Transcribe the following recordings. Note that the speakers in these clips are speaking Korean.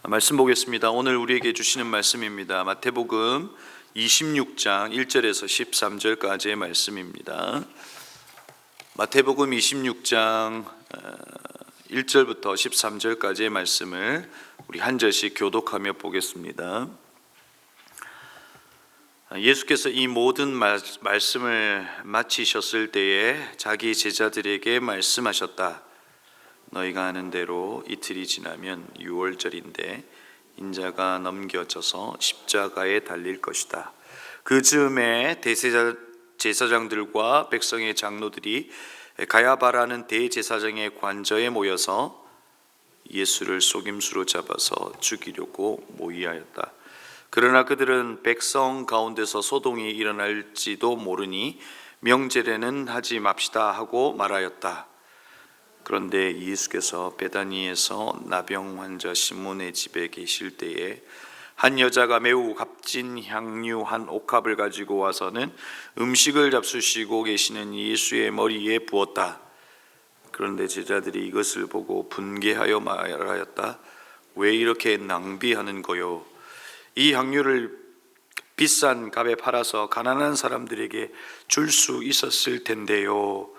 말씀 보겠습니다. 오늘 우리에게 주시는 말씀입니다. 마태복음 26장 1절에서 13절까지의 말씀입니다. 마태복음 26장 1절부터 13절까지의 말씀을 우리 한 절씩 교독하며 보겠습니다. 예수께서 이 모든 말씀을 마치셨을 때에 자기 제자들에게 말씀하셨다. 너희가 아는 대로 이틀이 지나면 유월절인데 인자가 넘겨져서 십자가에 달릴 것이다. 그 즈음에 대제사장들과 백성의 장로들이 가야바라는 대제사장의 관저에 모여서 예수를 속임수로 잡아서 죽이려고 모의하였다. 그러나 그들은 백성 가운데서 소동이 일어날지도 모르니 명제례는 하지 맙시다 하고 말하였다. 그런데 예수께서 베다니에서 나병 환자 시몬의 집에 계실 때에 한 여자가 매우 값진 향유 한 옥합을 가지고 와서는 음식을 잡수시고 계시는 예수의 머리에 부었다. 그런데 제자들이 이것을 보고 분개하여 말하였다. 왜 이렇게 낭비하는 거요? 이 향유를 비싼 값에 팔아서 가난한 사람들에게 줄 수 있었을 텐데요.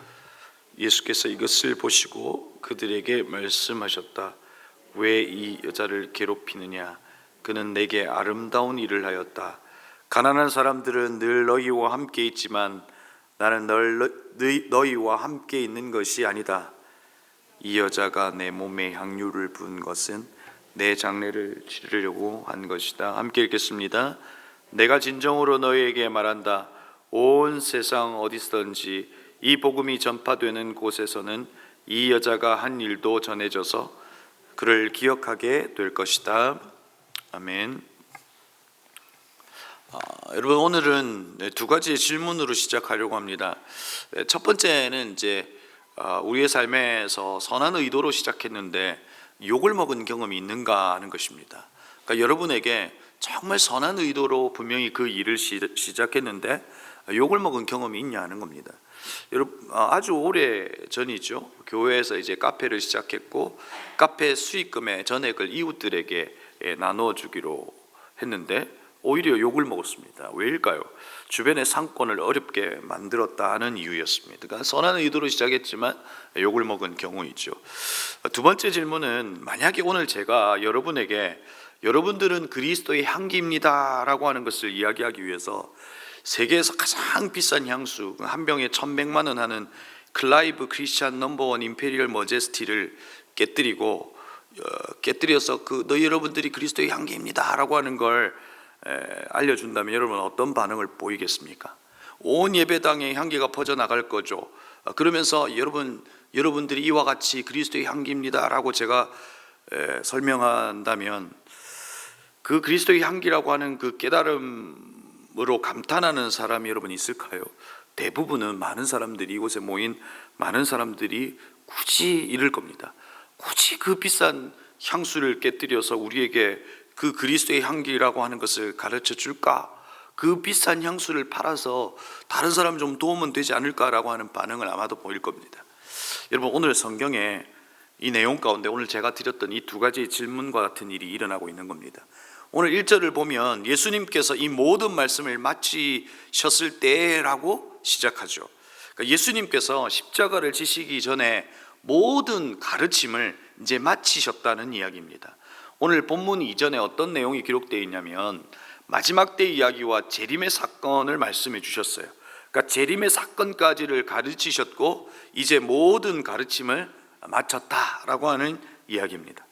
예수께서 이것을 보시고 그들에게 말씀하셨다. 왜 이 여자를 괴롭히느냐? 그는 내게 아름다운 일을 하였다. 가난한 사람들은 늘 너희와 함께 있지만 나는 너희와 함께 있는 것이 아니다. 이 여자가 내 몸에 향유를 부은 것은 내 장례를 치르려고 한 것이다. 함께 읽겠습니다. 내가 진정으로 너희에게 말한다. 온 세상 어디서든지 이 복음이 전파되는 곳에서는 이 여자가 한 일도 전해져서 그를 기억하게 될 것이다. 아멘. 여러분, 오늘은 두 가지의 질문으로 시작하려고 합니다. 첫 번째는 이제 우리의 삶에서 선한 의도로 시작했는데 욕을 먹은 경험이 있는가 하는 것입니다. 그러니까 여러분에게 정말 선한 의도로 분명히 그 일을 시작했는데 욕을 먹은 경험이 있냐 하는 겁니다. 여러분, 아주 오래 전이죠. 교회에서 이제 카페를 시작했고 카페 수익금의 전액을 이웃들에게 나누어 주기로 했는데 오히려 욕을 먹었습니다. 왜일까요? 주변의 상권을 어렵게 만들었다는 이유였습니다. 그러니까 선한 의도로 시작했지만 욕을 먹은 경우이죠. 두 번째 질문은, 만약에 오늘 제가 여러분에게 여러분들은 그리스도의 향기입니다 라고 하는 것을 이야기하기 위해서 세계에서 가장 비싼 향수 한 병에 1,100만 원 하는 클라이브 크리스찬 넘버원 임페리얼 머제스티를 깨뜨려서 너희 여러분들이 그리스도의 향기입니다 라고 하는 걸 알려준다면 여러분 어떤 반응을 보이겠습니까? 온 예배당에 향기가 퍼져나갈 거죠. 그러면서 여러분들이 이와 같이 그리스도의 향기입니다 라고 제가 설명한다면 그 그리스도의 향기라고 하는 그 깨달음으로 감탄하는 사람이 여러분 있을까요? 대부분은 많은 사람들이, 이곳에 모인 많은 사람들이 굳이 이럴 겁니다. 굳이 그 비싼 향수를 깨뜨려서 우리에게 그 그리스도의 향기라고 하는 것을 가르쳐 줄까? 그 비싼 향수를 팔아서 다른 사람 좀 도우면 되지 않을까라고 하는 반응을 아마도 보일 겁니다. 여러분, 오늘 성경에 이 내용 가운데 오늘 제가 드렸던 이 두 가지 질문과 같은 일이 일어나고 있는 겁니다. 오늘 1절을 보면 예수님께서 이 모든 말씀을 마치셨을 때라고 시작하죠. 그러니까 예수님께서 십자가를 지시기 전에 모든 가르침을 이제 마치셨다는 이야기입니다. 오늘 본문 이전에 어떤 내용이 기록되어 있냐면 마지막 때 이야기와 재림의 사건을 말씀해 주셨어요. 그러니까 재림의 사건까지를 가르치셨고 이제 모든 가르침을 마쳤다라고 하는 이야기입니다.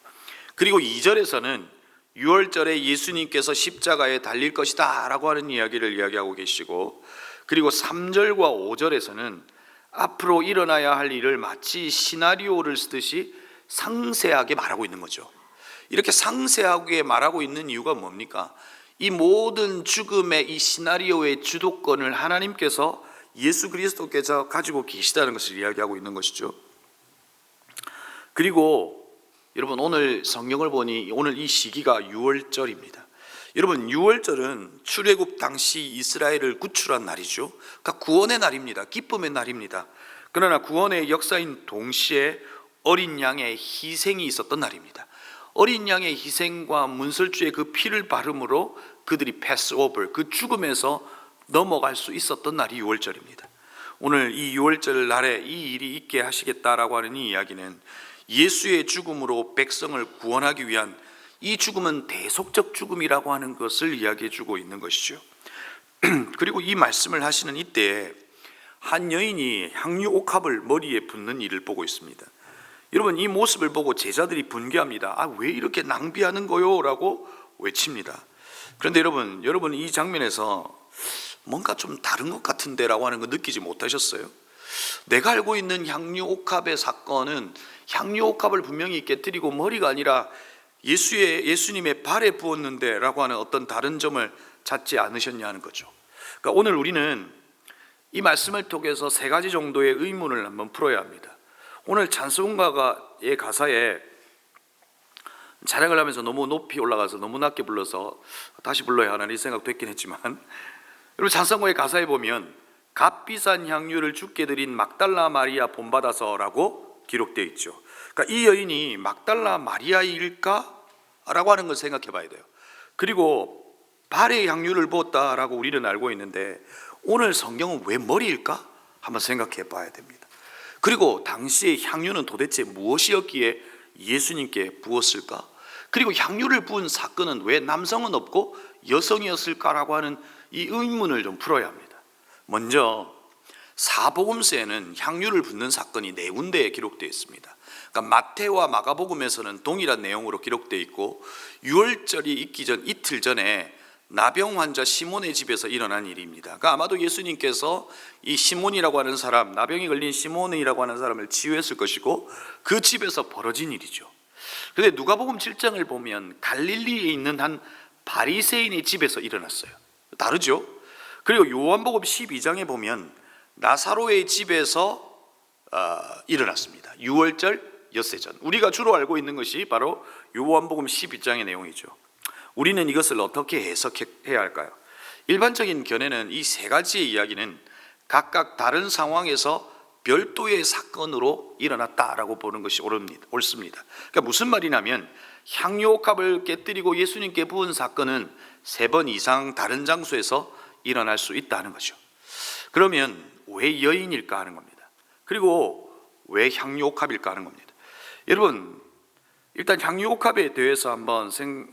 그리고 2절에서는 6월절에 예수님께서 십자가에 달릴 것이다 라고 하는 이야기를 이야기하고 계시고, 그리고 3절과 5절에서는 앞으로 일어나야 할 일을 마치 시나리오를 쓰듯이 상세하게 말하고 있는 거죠. 이렇게 상세하게 말하고 있는 이유가 뭡니까? 이 모든 죽음의 이 시나리오의 주도권을 하나님께서, 예수 그리스도께서 가지고 계시다는 것을 이야기하고 있는 것이죠. 그리고 여러분, 오늘 성경을 보니 오늘 이 시기가 6월절입니다. 여러분, 6월절은 출애굽 당시 이스라엘을 구출한 날이죠. 그러니까 구원의 날입니다. 기쁨의 날입니다. 그러나 구원의 역사인 동시에 어린 양의 희생이 있었던 날입니다. 어린 양의 희생과 문설주의 그 피를 바름으로 그들이 패스오버, 그 죽음에서 넘어갈 수 있었던 날이 6월절입니다. 오늘 이 6월절 날에 이 일이 있게 하시겠다라고 하는 이 이야기는 예수의 죽음으로 백성을 구원하기 위한 이 죽음은 대속적 죽음이라고 하는 것을 이야기해 주고 있는 것이죠. 그리고 이 말씀을 하시는 이때에 한 여인이 향유 옥합을 머리에 붓는 일을 보고 있습니다. 여러분, 이 모습을 보고 제자들이 분개합니다. 왜 이렇게 낭비하는 거요? 라고 외칩니다. 그런데 여러분 이 장면에서 뭔가 좀 다른 것 같은데 라고 하는 거 느끼지 못하셨어요? 내가 알고 있는 향유 옥합의 사건은 향유 옥합을 분명히 깨뜨리고 머리가 아니라 예수님의 발에 부었는데 라고 하는 어떤 다른 점을 찾지 않으셨냐 하는 거죠. 그러니까 오늘 우리는 이 말씀을 통해서 3가지 정도의 의문을 한번 풀어야 합니다. 오늘 찬송가의 가사에 찬양을 하면서 너무 높이 올라가서 너무 낮게 불러서 다시 불러야 하나 이 생각도 했긴 했지만, 여러분 찬송가의 가사에 보면 값비싼 향유를 주께 드린 막달라 마리아 본받아서라고 기록되어 있죠. 그러니까 이 여인이 막달라 마리아일까? 라고 하는 걸 생각해 봐야 돼요. 그리고 발에 향유를 부었다라고 우리는 알고 있는데 오늘 성경은 왜 머리일까? 한번 생각해 봐야 됩니다. 그리고 당시의 향유는 도대체 무엇이었기에 예수님께 부었을까? 그리고 향유를 부은 사건은 왜 남성은 없고 여성이었을까라고 하는 이 의문을 좀 풀어야 합니다. 먼저 사복음서에는 향유를 붓는 사건이 4군데에 기록되어 있습니다. 그러니까 마태와 마가복음에서는 동일한 내용으로 기록되어 있고 6월절이 있기 전 이틀 전에 나병 환자 시몬의 집에서 일어난 일입니다. 그러니까 아마도 예수님께서 이 시몬이라고 하는 사람, 나병이 걸린 시몬이라고 하는 사람을 치유했을 것이고 그 집에서 벌어진 일이죠. 그런데 누가복음 7장을 보면 갈릴리에 있는 한 바리새인의 집에서 일어났어요. 다르죠? 그리고 요한복음 12장에 보면 나사로의 집에서 일어났습니다. 6월절 엿새전. 우리가 주로 알고 있는 것이 바로 요한복음 12장의 내용이죠. 우리는 이것을 어떻게 해석해야 할까요? 일반적인 견해는 이 3가지의 이야기는 각각 다른 상황에서 별도의 사건으로 일어났다라고 보는 것이 옳습니다. 그러니까 무슨 말이냐면 향유옥합을 깨뜨리고 예수님께 부은 사건은 3번 이상 다른 장소에서 일어날 수 있다는 거죠. 그러면 왜 여인일까 하는 겁니다. 그리고 왜 향유옥합일까 하는 겁니다. 여러분, 일단 향유옥합에 대해서 한번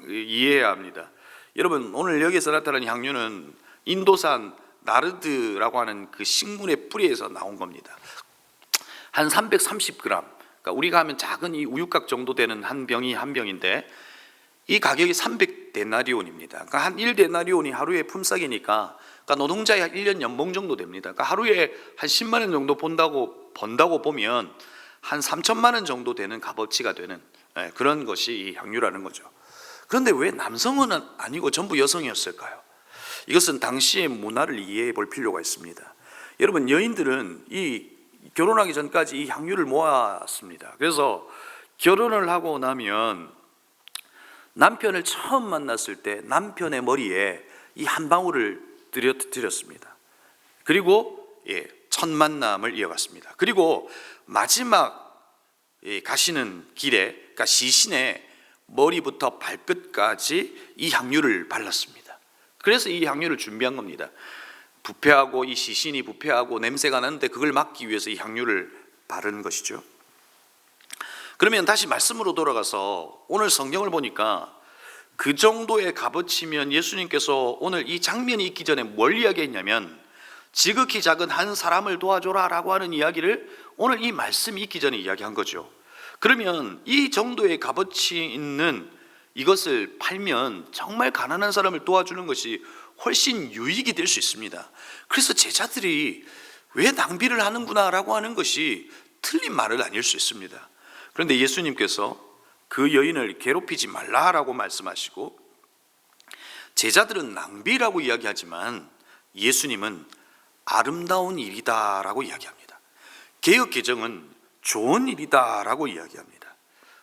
이해해야 합니다. 여러분, 오늘 여기서 나타난 향유는 인도산 나르드라고 하는 그 식물의 뿌리에서 나온 겁니다. 한 330g, 그러니까 우리가 하면 작은 이 우유곽 정도 되는 한 병이 한 병인데 이 가격이 300데나리온입니다. 그러니까 한 1데나리온이 하루의 품삯이니까 그러니까 노동자의 1년 연봉 정도 됩니다. 그러니까 하루에 한 10만 원 정도 번다고 보면 한 3천만 원 정도 되는 값어치가 되는 그런 것이 이 향유라는 거죠. 그런데 왜 남성은 아니고 전부 여성이었을까요? 이것은 당시의 문화를 이해해 볼 필요가 있습니다. 여러분, 여인들은 결혼하기 전까지 이 향유를 모았습니다. 그래서 결혼을 하고 나면 남편을 처음 만났을 때 남편의 머리에 이 한 방울을 드렸습니다. 그리고 첫 만남을 이어갔습니다. 그리고 마지막 가시는 길에, 그러니까 시신의 머리부터 발끝까지 이 향유를 발랐습니다. 그래서 이 향유를 준비한 겁니다. 부패하고 이 시신이 부패하고 냄새가 나는데 그걸 막기 위해서 이 향유를 바른 것이죠. 그러면 다시 말씀으로 돌아가서 오늘 성경을 보니까 그 정도의 값어치면 예수님께서 오늘 이 장면이 있기 전에 뭘 이야기했냐면 지극히 작은 한 사람을 도와줘라 라고 하는 이야기를 오늘 이 말씀이 있기 전에 이야기한 거죠. 그러면 이 정도의 값어치 있는 이것을 팔면 정말 가난한 사람을 도와주는 것이 훨씬 유익이 될 수 있습니다. 그래서 제자들이 왜 낭비를 하는구나 라고 하는 것이 틀린 말은 아닐 수 있습니다. 그런데 예수님께서 그 여인을 괴롭히지 말라라고 말씀하시고 제자들은 낭비라고 이야기하지만 예수님은 아름다운 일이다라고 이야기합니다. 개역 개정은 좋은 일이다라고 이야기합니다.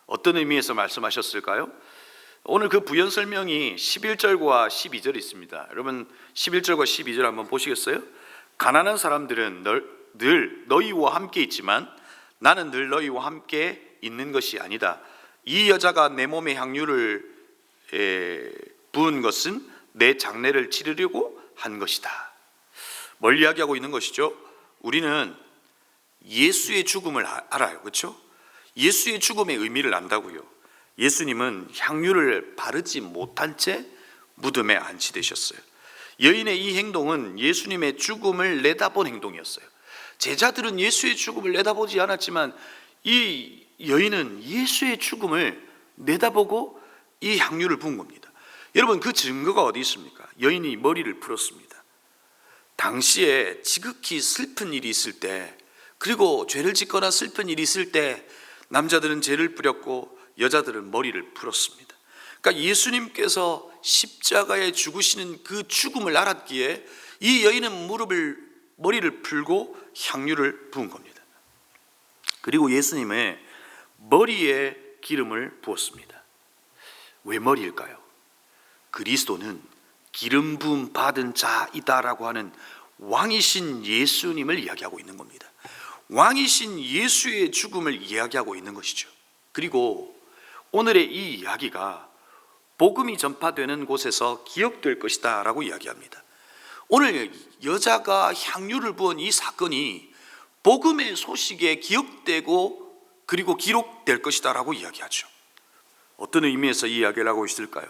어떤 의미에서 말씀하셨을까요? 오늘 그 부연 설명이 11절과 12절이 있습니다. 여러분 11절과 12절 한번 보시겠어요? 가난한 사람들은 늘 너희와 함께 있지만 나는 늘 너희와 함께 있는 것이 아니다. 이 여자가 내 몸에 향유를 부은 것은 내 장례를 치르려고 한 것이다. 뭘 이야기하고 있는 것이죠? 우리는 예수의 죽음을 알아요, 그렇죠? 예수의 죽음의 의미를 안다고요. 예수님은 향유를 바르지 못한 채 무덤에 안치되셨어요. 여인의 이 행동은 예수님의 죽음을 내다본 행동이었어요. 제자들은 예수의 죽음을 내다보지 않았지만 이 여인은 예수의 죽음을 내다보고 이 향유를 부은 겁니다. 여러분, 그 증거가 어디 있습니까? 여인이 머리를 풀었습니다. 당시에 지극히 슬픈 일이 있을 때, 그리고 죄를 짓거나 슬픈 일이 있을 때 남자들은 죄를 뿌렸고 여자들은 머리를 풀었습니다. 그러니까 예수님께서 십자가에 죽으시는 그 죽음을 알았기에 이 여인은 머리를 풀고 향유를 부은 겁니다. 그리고 예수님의 머리에 기름을 부었습니다. 왜 머리일까요? 그리스도는 기름 부음 받은 자이다라고 하는 왕이신 예수님을 이야기하고 있는 겁니다. 왕이신 예수의 죽음을 이야기하고 있는 것이죠. 그리고 오늘의 이 이야기가 복음이 전파되는 곳에서 기억될 것이다 라고 이야기합니다. 오늘 여자가 향유를 부은 이 사건이 복음의 소식에 기억되고 그리고 기록될 것이다 라고 이야기하죠. 어떤 의미에서 이 이야기를 하고 있을까요?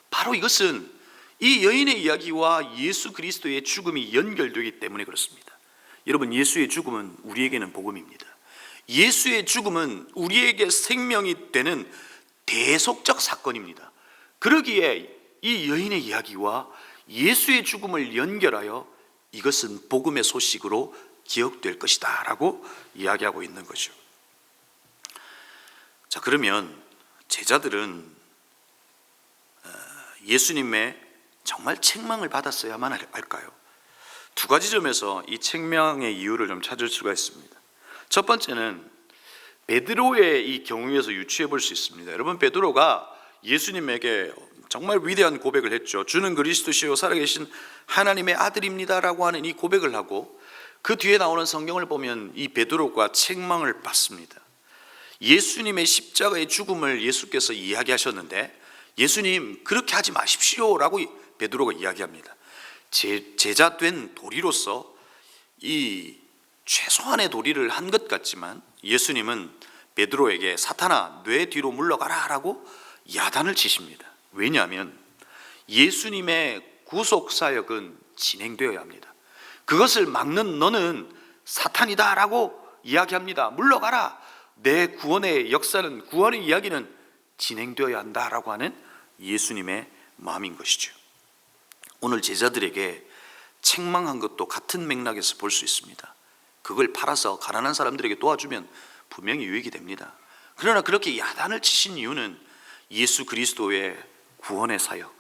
바로 이것은 이 여인의 이야기와 예수 그리스도의 죽음이 연결되기 때문에 그렇습니다. 여러분, 예수의 죽음은 우리에게는 복음입니다. 예수의 죽음은 우리에게 생명이 되는 대속적 사건입니다. 그러기에 이 여인의 이야기와 예수의 죽음을 연결하여 이것은 복음의 소식으로 기억될 것이다 라고 이야기하고 있는 거죠. 자, 그러면 제자들은 예수님의 정말 책망을 받았어야만 할까요? 두 가지 점에서 이 책망의 이유를 좀 찾을 수가 있습니다. 첫 번째는 베드로의 이 경우에서 유추해 볼 수 있습니다. 여러분, 베드로가 예수님에게 정말 위대한 고백을 했죠. 주는 그리스도시요 살아계신 하나님의 아들입니다라고 하는 이 고백을 하고 그 뒤에 나오는 성경을 보면 이 베드로가 책망을 받습니다. 예수님의 십자가의 죽음을 예수께서 이야기하셨는데 예수님 그렇게 하지 마십시오라고 베드로가 이야기합니다. 제자 된 도리로서 이 최소한의 도리를 한 것 같지만 예수님은 베드로에게 사탄아 뇌 뒤로 물러가라 라고 야단을 치십니다. 왜냐하면 예수님의 구속사역은 진행되어야 합니다. 그것을 막는 너는 사탄이다 라고 이야기합니다. 물러가라. 내 구원의 역사는, 구원의 이야기는 진행되어야 한다라고 하는 예수님의 마음인 것이죠. 오늘 제자들에게 책망한 것도 같은 맥락에서 볼 수 있습니다. 그걸 팔아서 가난한 사람들에게 도와주면 분명히 유익이 됩니다. 그러나 그렇게 야단을 치신 이유는 예수 그리스도의 구원의 사역,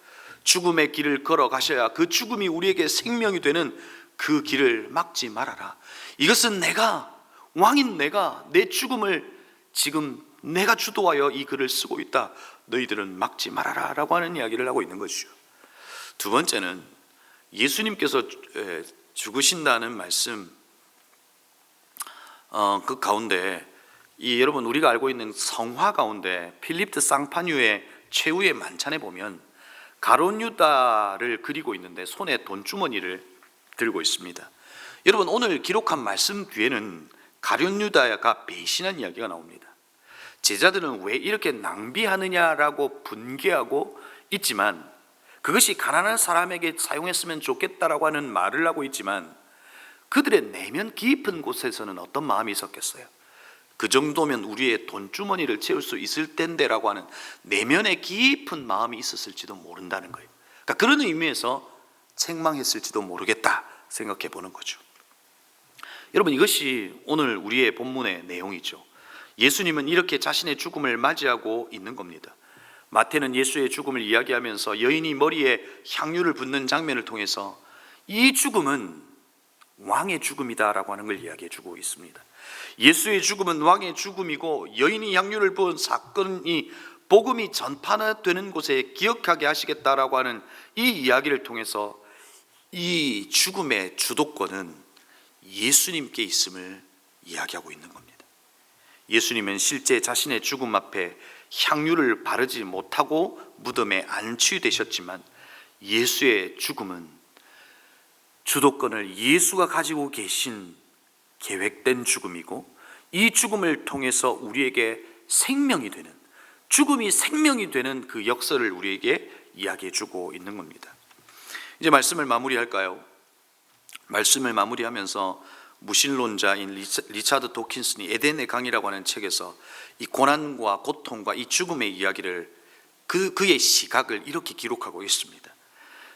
죽음의 길을 걸어가셔야 그 죽음이 우리에게 생명이 되는 그 길을 막지 말아라. 이것은 내가, 왕인 내가 내 죽음을 지금 내가 주도하여 이 글을 쓰고 있다. 너희들은 막지 말아라 라고 하는 이야기를 하고 있는 것이죠. 두 번째는 예수님께서 죽으신다는 말씀 그 가운데 여러분 우리가 알고 있는 성화 가운데 필립 드 쌍파뉴의 최후의 만찬에 보면 가룟 유다를 그리고 있는데 손에 돈주머니를 들고 있습니다. 여러분 오늘 기록한 말씀 뒤에는 가룟 유다가 배신한 이야기가 나옵니다. 제자들은 왜 이렇게 낭비하느냐라고 분개하고 있지만 그것이 가난한 사람에게 사용했으면 좋겠다라고 하는 말을 하고 있지만 그들의 내면 깊은 곳에서는 어떤 마음이 있었겠어요? 그 정도면 우리의 돈주머니를 채울 수 있을 텐데라고 하는 내면의 깊은 마음이 있었을지도 모른다는 거예요. 그러니까 그런 의미에서 책망했을지도 모르겠다 생각해 보는 거죠. 여러분 이것이 오늘 우리의 본문의 내용이죠. 예수님은 이렇게 자신의 죽음을 맞이하고 있는 겁니다. 마태는 예수의 죽음을 이야기하면서 여인이 머리에 향유를 붓는 장면을 통해서 이 죽음은 왕의 죽음이다라고 하는 걸 이야기해 주고 있습니다. 예수의 죽음은 왕의 죽음이고 여인이 향유를 부은 사건이 복음이 전파되는 곳에 기억하게 하시겠다라고 하는 이 이야기를 통해서 이 죽음의 주도권은 예수님께 있음을 이야기하고 있는 겁니다. 예수님은 실제 자신의 죽음 앞에 향유를 바르지 못하고 무덤에 안치되셨지만 예수의 죽음은 주도권을 예수가 가지고 계신 계획된 죽음이고, 이 죽음을 통해서 우리에게 생명이 되는, 죽음이 생명이 되는 그 역사를 우리에게 이야기해 주고 있는 겁니다. 이제 말씀을 마무리할까요? 말씀을 마무리하면서 무신론자인 리차드 도킨슨이 에덴의 강이라고 하는 책에서 이 고난과 고통과 이 죽음의 이야기를, 그의 시각을 이렇게 기록하고 있습니다.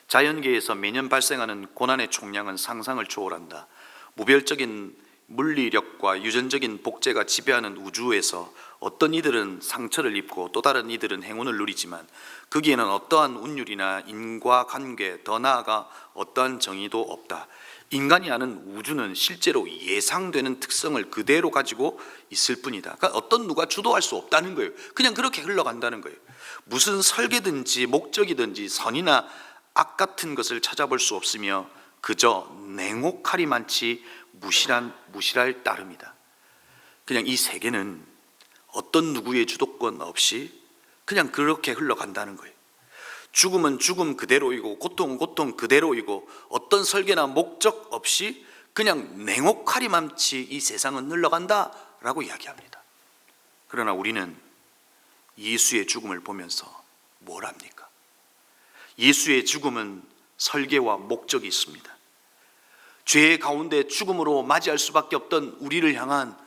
자연계에서 매년 발생하는 고난의 총량은 상상을 초월한다. 무별적인 물리력과 유전적인 복제가 지배하는 우주에서 어떤 이들은 상처를 입고 또 다른 이들은 행운을 누리지만 거기에는 어떠한 운율이나 인과관계, 더 나아가 어떠한 정의도 없다. 인간이 아는 우주는 실제로 예상되는 특성을 그대로 가지고 있을 뿐이다. 그러니까 어떤 누가 주도할 수 없다는 거예요. 그냥 그렇게 흘러간다는 거예요. 무슨 설계든지 목적이든지 선이나 악 같은 것을 찾아볼 수 없으며 그저 냉혹하리 많지 무실할 따름이다. 그냥 이 세계는 어떤 누구의 주도권 없이 그냥 그렇게 흘러간다는 거예요. 죽음은 죽음 그대로이고 고통은 고통 그대로이고 어떤 설계나 목적 없이 그냥 냉혹하리 많지 이 세상은 흘러간다라고 이야기합니다. 그러나 우리는 예수의 죽음을 보면서 뭘 합니까? 예수의 죽음은 설계와 목적이 있습니다. 죄의 가운데 죽음으로 맞이할 수밖에 없던 우리를 향한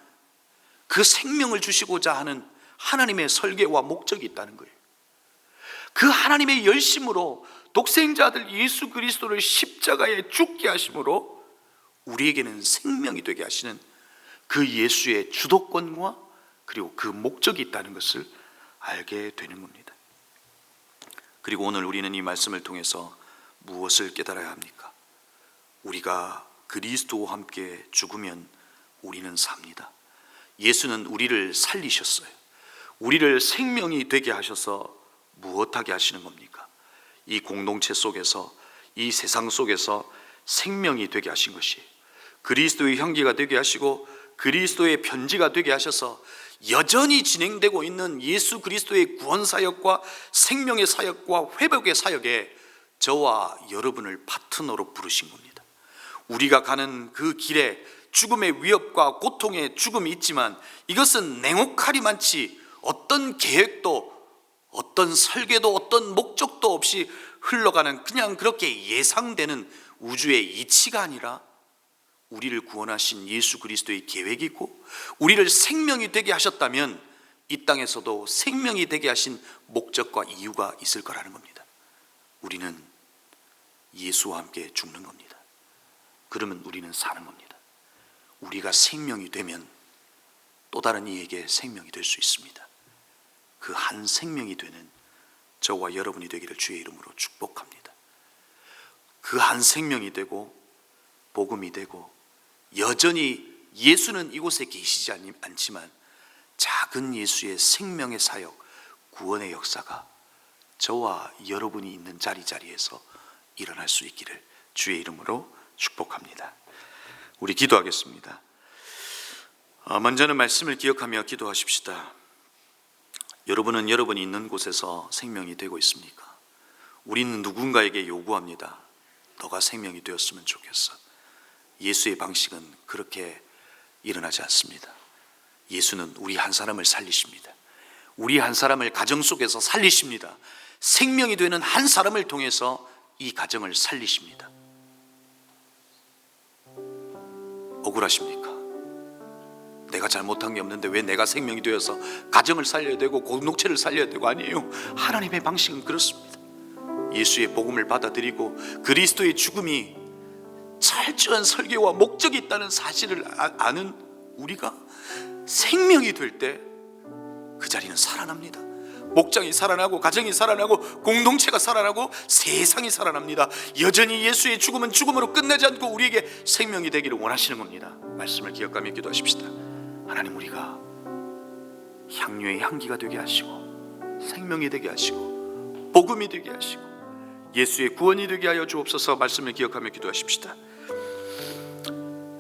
그 생명을 주시고자 하는 하나님의 설계와 목적이 있다는 거예요. 그 하나님의 열심으로 독생자 아들 예수 그리스도를 십자가에 죽게 하심으로 우리에게는 생명이 되게 하시는 그 예수의 주도권과 그리고 그 목적이 있다는 것을 알게 되는 겁니다. 그리고 오늘 우리는 이 말씀을 통해서 무엇을 깨달아야 합니까? 우리가 그리스도와 함께 죽으면 우리는 삽니다. 예수는 우리를 살리셨어요. 우리를 생명이 되게 하셔서 무엇하게 하시는 겁니까? 이 공동체 속에서, 이 세상 속에서 생명이 되게 하신 것이 그리스도의 형기가 되게 하시고 그리스도의 편지가 되게 하셔서 여전히 진행되고 있는 예수 그리스도의 구원 사역과 생명의 사역과 회복의 사역에 저와 여러분을 파트너로 부르신 겁니다. 우리가 가는 그 길에 죽음의 위협과 고통의 죽음이 있지만 이것은 냉혹하리만치 어떤 계획도 어떤 설계도 어떤 목적도 없이 흘러가는 그냥 그렇게 예상되는 우주의 이치가 아니라 우리를 구원하신 예수 그리스도의 계획이고 우리를 생명이 되게 하셨다면 이 땅에서도 생명이 되게 하신 목적과 이유가 있을 거라는 겁니다. 우리는 예수와 함께 죽는 겁니다. 그러면 우리는 사는 겁니다. 우리가 생명이 되면 또 다른 이에게 생명이 될 수 있습니다. 그 한 생명이 되는 저와 여러분이 되기를 주의 이름으로 축복합니다. 그 한 생명이 되고 복음이 되고 여전히 예수는 이곳에 계시지 않지만 작은 예수의 생명의 사역, 구원의 역사가 저와 여러분이 있는 자리자리에서 일어날 수 있기를 주의 이름으로 축복합니다. 우리 기도하겠습니다. 먼저는 말씀을 기억하며 기도하십시다. 여러분은 여러분이 있는 곳에서 생명이 되고 있습니까? 우리는 누군가에게 요구합니다. 너가 생명이 되었으면 좋겠어. 예수의 방식은 그렇게 일어나지 않습니다. 예수는 우리 한 사람을 살리십니다. 우리 한 사람을 가정 속에서 살리십니다. 생명이 되는 한 사람을 통해서 이 가정을 살리십니다. 억울하십니까? 내가 잘못한 게 없는데 왜 내가 생명이 되어서 가정을 살려야 되고 공동체를 살려야 되고? 아니에요. 하나님의 방식은 그렇습니다. 예수의 복음을 받아들이고 그리스도의 죽음이 철저한 설계와 목적이 있다는 사실을 아는 우리가 생명이 될 때 그 자리는 살아납니다. 목장이 살아나고 가정이 살아나고 공동체가 살아나고 세상이 살아납니다. 여전히 예수의 죽음은 죽음으로 끝나지 않고 우리에게 생명이 되기를 원하시는 겁니다. 말씀을 기억하며 기도하십시다. 하나님, 우리가 향유의 향기가 되게 하시고 생명이 되게 하시고 복음이 되게 하시고 예수의 구원이 되게 하여 주옵소서. 말씀을 기억하며 기도하십시다.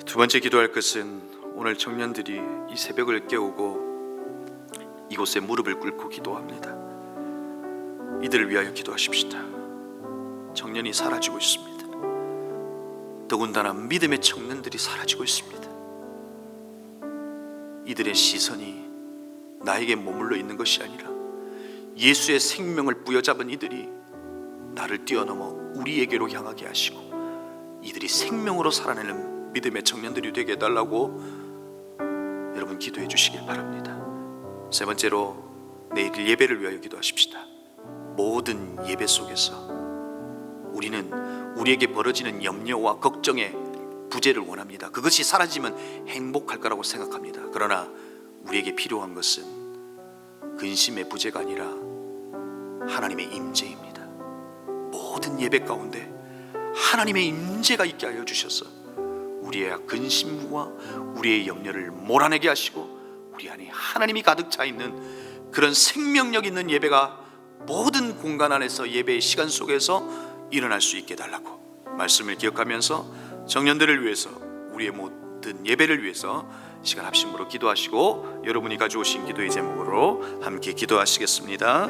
두 번째 기도할 것은 오늘 청년들이 이 새벽을 깨우고 이곳에 무릎을 꿇고 기도합니다. 이들을 위하여 기도하십시다. 청년이 사라지고 있습니다. 더군다나 믿음의 청년들이 사라지고 있습니다. 이들의 시선이 나에게 머물러 있는 것이 아니라 예수의 생명을 부여잡은 이들이 나를 뛰어넘어 우리에게로 향하게 하시고 이들이 생명으로 살아내는 믿음의 청년들이 되게 해달라고 여러분 기도해 주시길 바랍니다. 세 번째로 내일 예배를 위하여 기도하십시다. 모든 예배 속에서 우리는 우리에게 벌어지는 염려와 걱정의 부재를 원합니다. 그것이 사라지면 행복할 거라고 생각합니다. 그러나 우리에게 필요한 것은 근심의 부재가 아니라 하나님의 임재입니다. 모든 예배 가운데 하나님의 임재가 있게 하여 주셔서 우리의 근심과 우리의 염려를 몰아내게 하시고 우리 안에 하나님이 가득 차 있는 그런 생명력 있는 예배가 모든 공간 안에서 예배의 시간 속에서 일어날 수 있게 해달라고 말씀을 기억하면서 청년들을 위해서 우리의 모든 예배를 위해서 시간 합심으로 기도하시고 여러분이 가져오신 기도의 제목으로 함께 기도하시겠습니다.